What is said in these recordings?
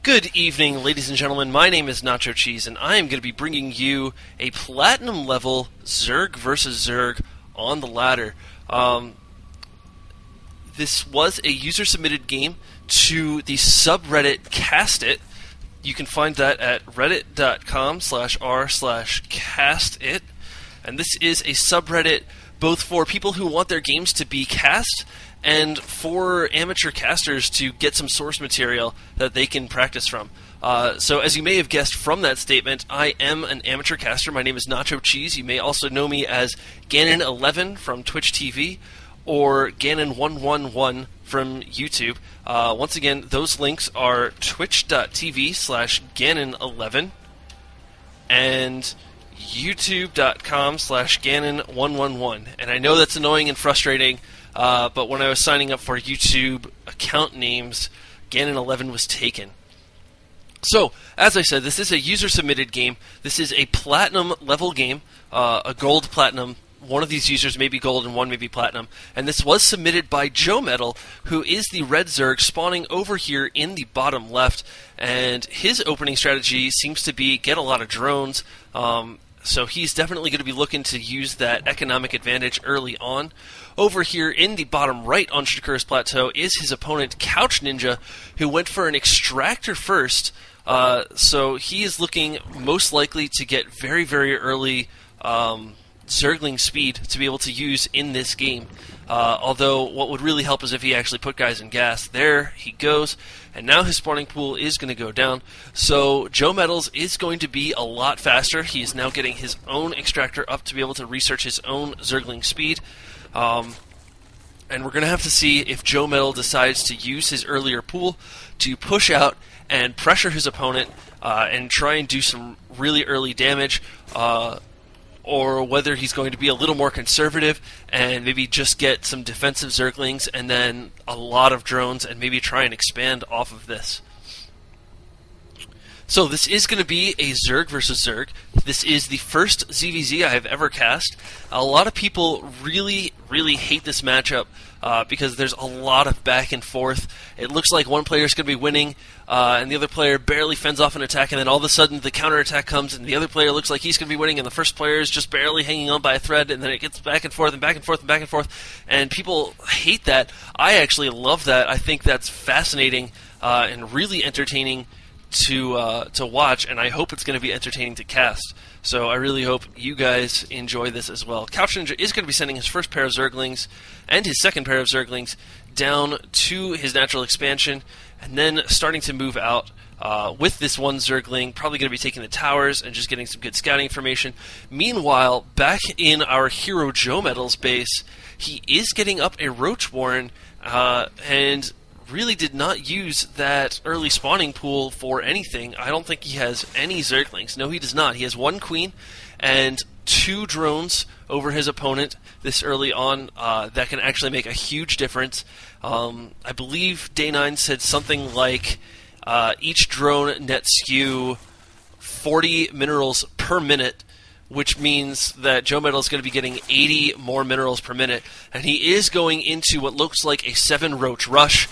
Good evening, ladies and gentlemen. My name is Nacho Cheese, and I am going to be bringing you a platinum level Zerg versus Zerg on the ladder. This was a user-submitted game to the subreddit Cast It. You can find that at reddit.com/r/castit. And this is a subreddit both for people who want their games to be cast and for amateur casters to get some source material that they can practice from. So as you may have guessed from that statement, I am an amateur caster. My name is Nacho Cheese. You may also know me as Ganon11 from Twitch TV or Ganon111 from YouTube. Once again, those links are twitch.tv/Ganon11 and youtube.com/Ganon111. And I know that's annoying and frustrating, but when I was signing up for YouTube account names, Ganon11 was taken. So, as I said, this is a user-submitted game. This is a platinum level game, a gold platinum. One of these users may be gold and one may be platinum. And this was submitted by JoeMetal, who is the red Zerg spawning over here in the bottom left. And his opening strategy seems to be get a lot of drones. So he's definitely going to be looking to use that economic advantage early on. Over here in the bottom right on Shakur's Plateau is his opponent, couchNinja, who went for an extractor first. So he is looking most likely to get very, very early Zergling speed to be able to use in this game. Although what would really help is if he actually put guys in gas. There he goes. And now his spawning pool is going to go down. So JoeMetal's is going to be a lot faster. He is now getting his own extractor up to be able to research his own Zergling speed. And we're going to have to see if JoeMetal decides to use his earlier pool to push out and pressure his opponent and try and do some really early damage, or whether he's going to be a little more conservative and maybe just get some defensive Zerglings and then a lot of drones and maybe try and expand off of this. So this is going to be a Zerg versus Zerg. This is the first ZVZ I have ever cast. A lot of people really, really hate this matchup because there's a lot of back and forth. It looks like one player is going to be winning and the other player barely fends off an attack, and then all of a sudden the counterattack comes and the other player looks like he's going to be winning and the first player is just barely hanging on by a thread, and then it gets back and forth and back and forth and back and forth, and people hate that. I actually love that. I think that's fascinating and really entertaining to watch, and I hope it's going to be entertaining to cast. So I really hope you guys enjoy this as well. couchNinja is going to be sending his first pair of Zerglings and his second pair of Zerglings down to his natural expansion, and then starting to move out with this one Zergling, probably going to be taking the towers and just getting some good scouting information. Meanwhile, back in our hero JoeMetal's base, he is getting up a Roach Warren, and really did not use that early spawning pool for anything. I don't think he has any Zerglings. No, he does not. He has one Queen and 2 drones over his opponent this early on that can actually make a huge difference. I believe Day9 said something like each drone net skew 40 minerals per minute, which means that JoeMetal is going to be getting 80 more minerals per minute, and he is going into what looks like a 7-roach rush,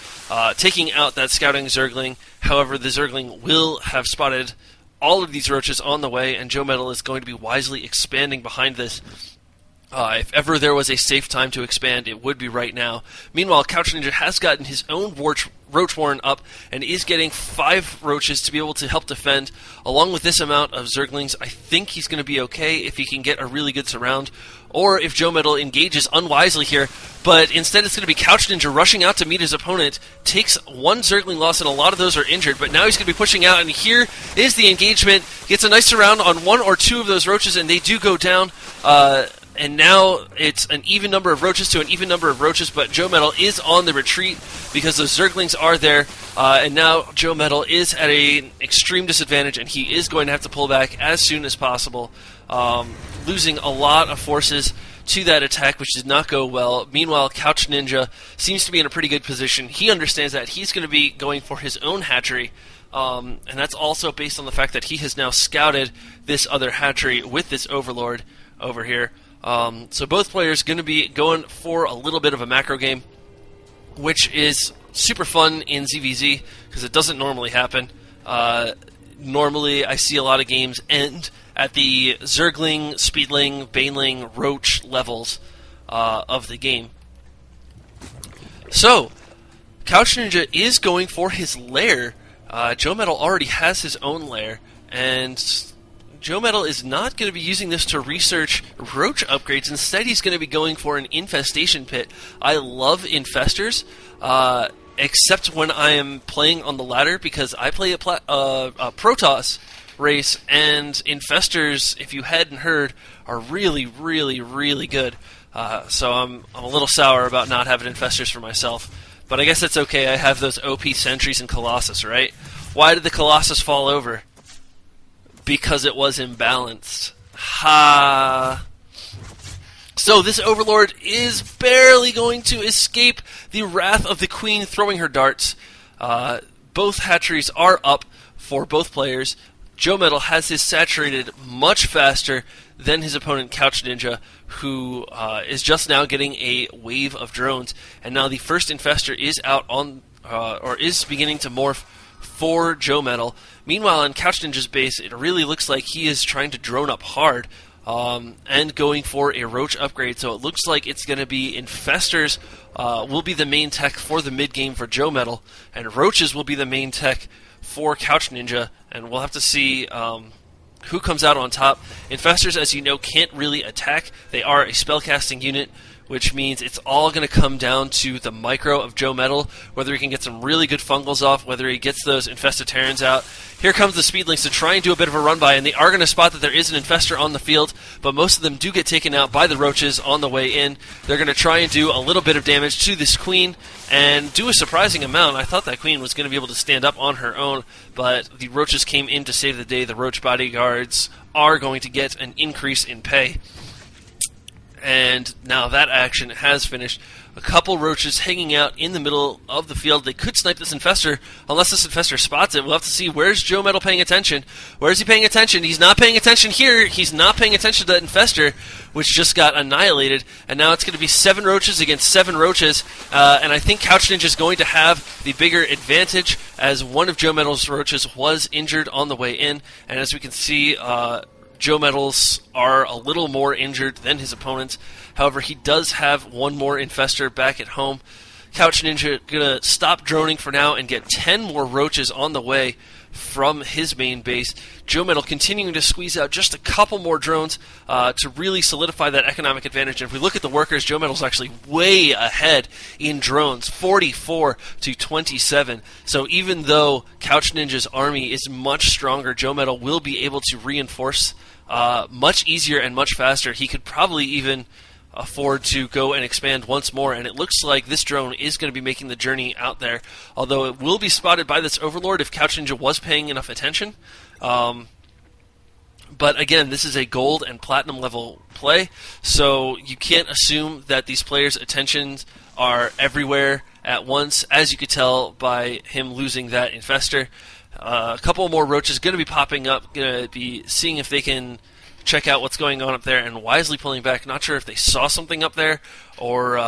taking out that scouting Zergling. However, the Zergling will have spotted all of these roaches on the way, and JoeMetal is going to be wisely expanding behind this. If ever there was a safe time to expand, it would be right now. Meanwhile, couchNinja has gotten his own Roach Warren up and is getting 5 roaches to be able to help defend. Along with this amount of Zerglings, I think he's going to be okay if he can get a really good surround, or if JoeMetal engages unwisely here. But instead it's going to be couchNinja rushing out to meet his opponent, takes 1 Zergling loss, and a lot of those are injured, but now he's going to be pushing out, and here is the engagement. Gets a nice surround on 1 or 2 of those roaches, and they do go down. And now it's an even number of roaches to an even number of roaches, but JoeMetal is on the retreat because those Zerglings are there, and now JoeMetal is at an extreme disadvantage, and he is going to have to pull back as soon as possible, losing a lot of forces to that attack, which did not go well. Meanwhile, couchNinja seems to be in a pretty good position. He understands that he's going to be going for his own hatchery, and that's also based on the fact that he has now scouted this other hatchery with this Overlord over here. So both players going to be going for a little bit of a macro game, which is super fun in ZVZ because it doesn't normally happen. Normally, I see a lot of games end at the Zergling, Speedling, Baneling, Roach levels of the game. So, couchNinja is going for his lair. JoeMetal already has his own lair, and JoeMetal is not going to be using this to research Roach upgrades. Instead, he's going to be going for an infestation pit. I love infestors, except when I am playing on the ladder, because I play a Protoss race, and infestors, if you hadn't heard, are really, really, really good. So I'm a little sour about not having infestors for myself. But I guess that's okay. I have those OP sentries and Colossus, right? Why did the Colossus fall over? Because it was imbalanced. Ha! So this Overlord is barely going to escape the wrath of the Queen throwing her darts. Both hatcheries are up for both players. JoeMetal has his saturated much faster than his opponent couchNinja, who is just now getting a wave of drones. And now the first infestor is out on, or is beginning to morph for JoeMetal. Meanwhile, in couchNinja's base, it really looks like he is trying to drone up hard and going for a Roach upgrade. So it looks like it's going to be infestors will be the main tech for the mid game for JoeMetal, and Roaches will be the main tech for couchNinja, and we'll have to see who comes out on top. Infestors, as you know, can't really attack. They are a spellcasting unit, which means it's all going to come down to the micro of JoeMetal, whether he can get some really good fungals off, whether he gets those Infestaterrans out. Here comes the Speedlings to try and do a bit of a run-by, and they are going to spot that there is an Infestor on the field, but most of them do get taken out by the Roaches on the way in. They're going to try and do a little bit of damage to this Queen, and do a surprising amount. I thought that Queen was going to be able to stand up on her own, but the Roaches came in to save the day. The Roach bodyguards are going to get an increase in pay. And now that action has finished. A couple Roaches hanging out in the middle of the field. They could snipe this Infestor, unless this Infestor spots it. We'll have to see. Where's JoeMetal paying attention? Where's he paying attention? He's not paying attention here. He's not paying attention to that Infestor, which just got annihilated. And now it's going to be 7 Roaches against 7 Roaches. And I think couchNinja is going to have the bigger advantage, as one of JoeMetal's Roaches was injured on the way in. And as we can see, JoeMetal's are a little more injured than his opponents. However, he does have one more Infestor back at home. couchNinja going to stop droning for now and get 10 more Roaches on the way from his main base. JoeMetal continuing to squeeze out just a couple more drones to really solidify that economic advantage. And if we look at the workers, JoeMetal's actually way ahead in drones, 44 to 27. So even though couchNinja's army is much stronger, JoeMetal will be able to reinforce much easier and much faster. He could probably even afford to go and expand once more, and it looks like this drone is going to be making the journey out there, although it will be spotted by this Overlord if couchNinja was paying enough attention. But again, this is a gold and platinum level play, so you can't assume that these players' attentions are everywhere at once, as you could tell by him losing that Infestor. A couple more Roaches going to be popping up, going to be seeing if they can check out what's going on up there, and wisely pulling back. Not sure if they saw something up there, or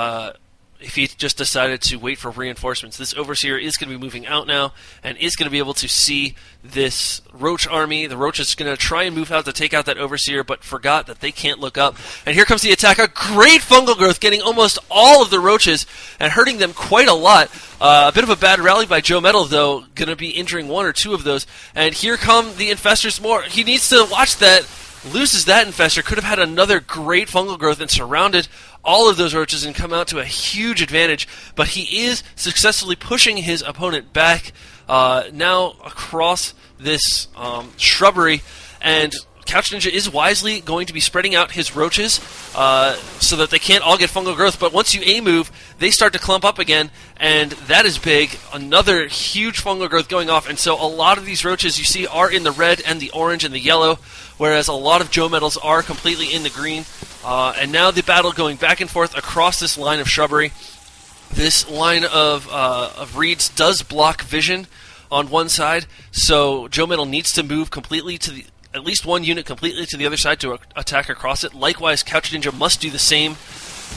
if he just decided to wait for reinforcements. This Overseer is going to be moving out now, and is going to be able to see this Roach army. The Roach is going to try and move out to take out that Overseer, but forgot that they can't look up. And here comes the attack. A great fungal growth, getting almost all of the Roaches, and hurting them quite a lot. A bit of a bad rally by JoeMetal, though, going to be injuring 1 or 2 of those. And here come the Infestors more. He needs to watch that. Loses that Infestor, could have had another great fungal growth and surrounded all of those Roaches and come out to a huge advantage, but he is successfully pushing his opponent back now across this shrubbery, and couchNinja is wisely going to be spreading out his Roaches so that they can't all get fungal growth, but once you A-move, they start to clump up again, and that is big. Another huge fungal growth going off, and so a lot of these Roaches you see are in the red and the orange and the yellow, whereas a lot of JoeMetals are completely in the green. And now the battle going back and forth across this line of shrubbery. This line of reeds does block vision on one side, so JoeMetal needs to move completely to at least one unit completely to the other side to attack across it. Likewise, couchNinja must do the same.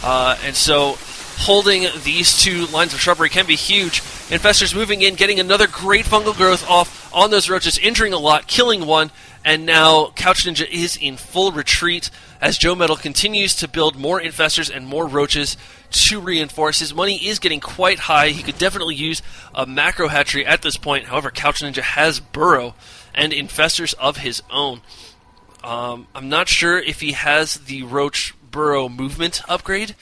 And so holding these 2 lines of shrubbery can be huge. Infestors moving in, getting another great fungal growth off on those roaches, injuring a lot, killing one, and now couchNinja is in full retreat as JoeMetal continues to build more infestors and more roaches to reinforce. His money is getting quite high. He could definitely use a macro hatchery at this point. However, couchNinja has burrow and infestors of his own. I'm not sure if he has the roach burrow movement upgrade,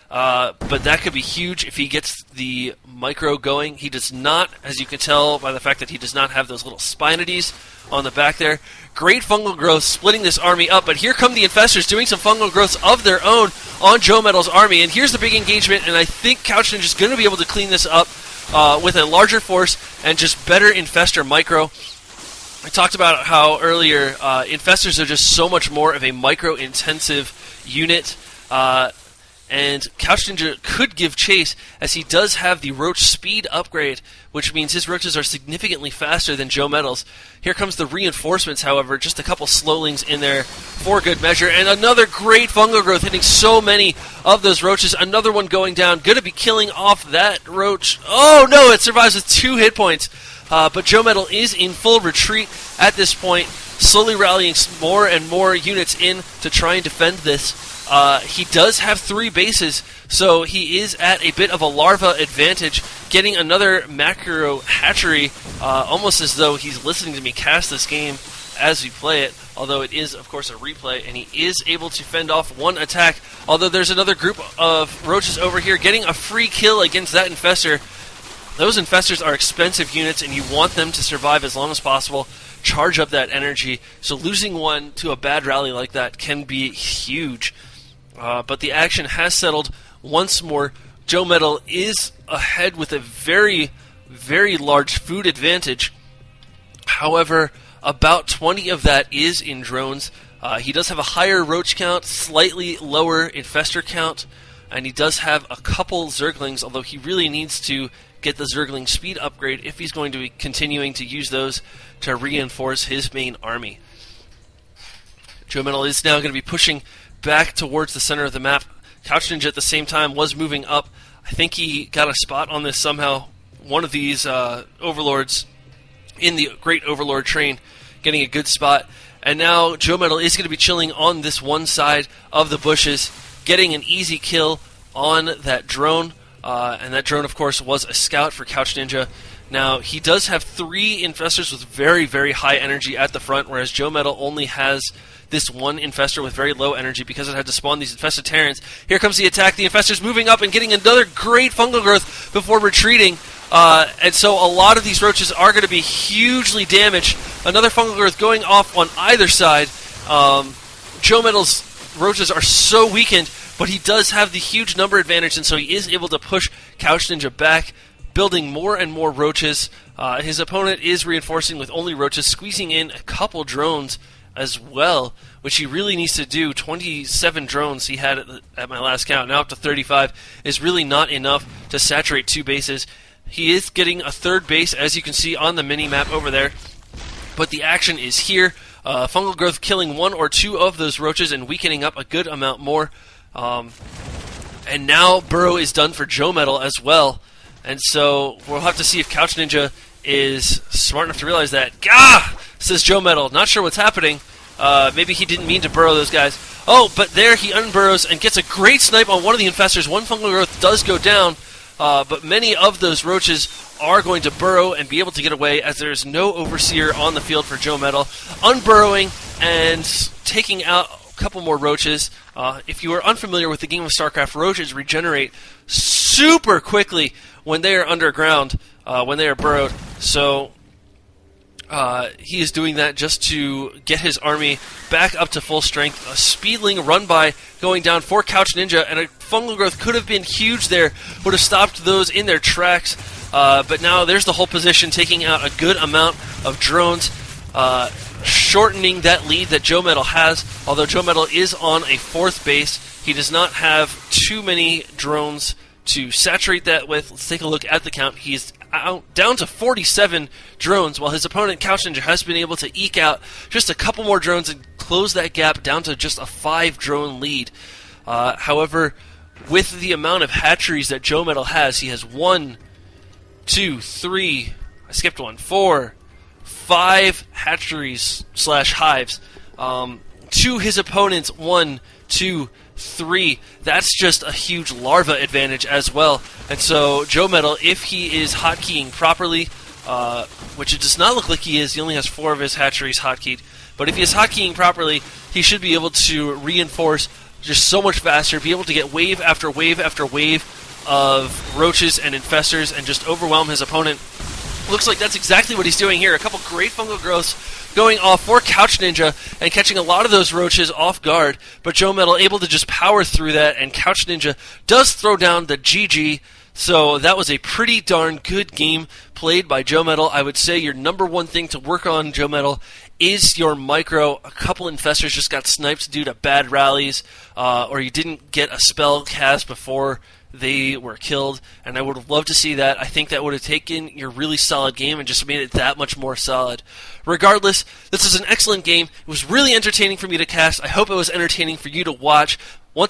but that could be huge if he gets the micro going. He does not, as you can tell by the fact that he does not have those little spinities on the back there. Great fungal growth splitting this army up, but here come the infestors doing some fungal growths of their own on JoeMetal's army, and here's the big engagement, and I think couchNinja is going to be able to clean this up with a larger force and just better infestor micro. I talked about how earlier infestors are just so much more of a micro-intensive unit, and couchNinja could give chase as he does have the roach speed upgrade, which means his roaches are significantly faster than JoeMetal's. Here comes the reinforcements, however, just a couple slowlings in there for good measure, and another great fungal growth hitting so many of those roaches. Another one going down, going to be killing off that roach. Oh no, it survives with 2 hit points. But JoeMetal is in full retreat at this point, slowly rallying more and more units in to try and defend this. He does have 3 bases, so he is at a bit of a larva advantage, getting another macro hatchery, almost as though he's listening to me cast this game as we play it, although it is, of course, a replay, and he is able to fend off 1 attack, although there's another group of roaches over here getting a free kill against that infestor. Those infestors are expensive units, and you want them to survive as long as possible, charge up that energy, so losing one to a bad rally like that can be huge. But the action has settled once more. JoeMetal is ahead with a very, very large food advantage. However, about 20 of that is in drones. He does have a higher roach count, slightly lower infestor count, and he does have a couple zerglings, although he really needs to get the zergling speed upgrade if he's going to be continuing to use those to reinforce his main army. JoeMetal is now going to be pushing back towards the center of the map. couchNinja at the same time was moving up. I think he got a spot on this somehow. One of these overlords in the Great Overlord train getting a good spot. And now JoeMetal is going to be chilling on this one side of the bushes, getting an easy kill on that drone. And that drone, of course, was a scout for couchNinja. Now, he does have 3 infestors with very, very high energy at the front, whereas JoeMetal only has this one infestor with very low energy because it had to spawn these infested Terrans. Here comes the attack. The infestor's moving up and getting another great fungal growth before retreating. And so a lot of these roaches are going to be hugely damaged. Another fungal growth going off on either side. JoeMetal's roaches are so weakened, but he does have the huge number advantage, and so he is able to push couchNinja back, building more and more roaches. His opponent is reinforcing with only roaches, squeezing in a couple drones as well, which he really needs to do. 27 drones he had at my last count, now up to 35, is really not enough to saturate 2 bases. He is getting a 3rd base, as you can see on the mini-map over there, but the action is here. Fungal growth killing 1 or 2 of those roaches and weakening up a good amount more. And now burrow is done for JoeMetal as well, and so we'll have to see if couchNinja is smart enough to realize that. Gah! Says JoeMetal. Not sure what's happening. Maybe he didn't mean to burrow those guys. Oh, but there he unburrows and gets a great snipe on one of the infestors. 1 fungal growth does go down, but many of those roaches are going to burrow and be able to get away as there is no overseer on the field for JoeMetal. Unburrowing and taking out a couple more roaches. If you are unfamiliar with the game of StarCraft, roaches regenerate super quickly when they are underground, when they are burrowed. So he is doing that just to get his army back up to full strength. A speedling run by going down for couchNinja, and a fungal growth could have been huge there, would have stopped those in their tracks. But now there's the whole position, taking out a good amount of drones, shortening that lead that JoeMetal has. Although JoeMetal is on a 4th base, he does not have too many drones to saturate that with. Let's take a look at the count. He's down to 47 drones, while his opponent couchNinja has been able to eke out just a couple more drones and close that gap down to just a 5 drone lead. However, with the amount of hatcheries that JoeMetal has, he has 1, 2, 3, I skipped one, 4, 5 hatcheries / hives to his opponent's 1, 2, 3. That's just a huge larva advantage as well. And so JoeMetal, if he is hotkeying properly, which it does not look like he is, he only has 4 of his hatcheries hotkeyed, but if he is hotkeying properly, he should be able to reinforce just so much faster, be able to get wave after wave after wave of roaches and infestors and just overwhelm his opponent. Looks like that's exactly what he's doing here. A couple great fungal growths going off for couchNinja and catching a lot of those roaches off guard, but JoeMetal able to just power through that, and couchNinja does throw down the GG. So that was a pretty darn good game played by JoeMetal. I would say your number one thing to work on, JoeMetal, is your micro. A couple infestors just got sniped due to bad rallies, or you didn't get a spell cast before they were killed, and I would have loved to see that. I think that would have taken your really solid game and just made it that much more solid. Regardless, this was an excellent game. It was really entertaining for me to cast. I hope it was entertaining for you to watch. Once